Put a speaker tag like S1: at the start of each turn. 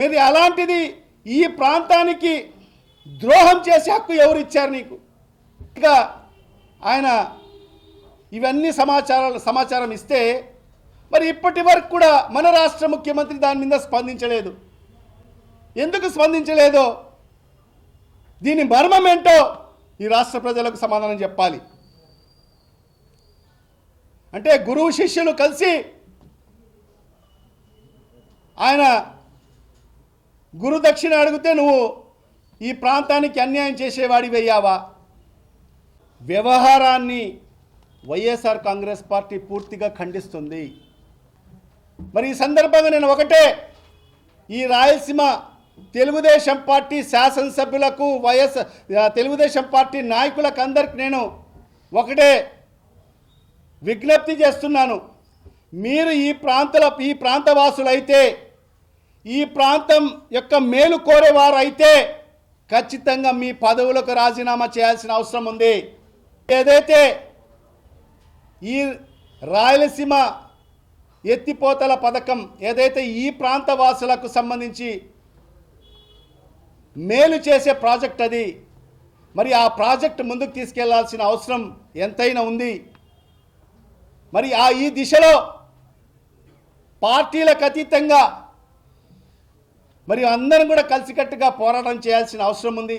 S1: మరి అలాంటిది ఈ ప్రాంతానికి ద్రోహం చేసే హక్కు ఎవరు ఇచ్చారు నీకు? ఇక ఆయన ఇవన్నీ సమాచారం ఇస్తే మరి ఇప్పటి వరకు కూడా మన రాష్ట్ర ముఖ్యమంత్రి దాని మీద స్పందించలేదు. ఎందుకు స్పందించలేదో దీని మర్మం ఏంటో ఈ రాష్ట్ర ప్రజలకు సమాధానం చెప్పాలి. అంటే గురువు శిష్యులు కలిసి ఆయన గురు దక్షిణ అడిగితే నువ్వు ఈ ప్రాంతానికి అన్యాయం చేసేవాడివి అయ్యావా? వ్యవహారాన్ని వైఎస్ఆర్ కాంగ్రెస్ పార్టీ పూర్తిగా ఖండిస్తుంది. మరి ఈ సందర్భంగా నేను ఒకటే ఈ రాయలసీమ తెలుగుదేశం పార్టీ శాసనసభ్యులకు తెలుగుదేశం పార్టీ నాయకులకు అందరికి నేను ఒకటే విజ్ఞప్తి చేస్తున్నాను. మీరు ఈ ప్రాంతవాసులైతే, ఈ ప్రాంతం యొక్క మేలు కోరేవారు అయితే ఖచ్చితంగా మీ పదవులకు రాజీనామా చేయాల్సిన అవసరం ఉంది. ఏదైతే ఈ రాయలసీమ ఎత్తిపోతల పథకం ఏదైతే ఈ ప్రాంత వాసులకు సంబంధించి మేలు చేసే ప్రాజెక్ట్ అది, మరి ఆ ప్రాజెక్ట్ ముందుకు తీసుకెళ్లాల్సిన అవసరం ఎంతైనా ఉంది. మరి ఈ దిశలో పార్టీలకు అతీతంగా మరి అందరం కూడా కలిసికట్టుగా పోరాటం చేయాల్సిన అవసరం ఉంది.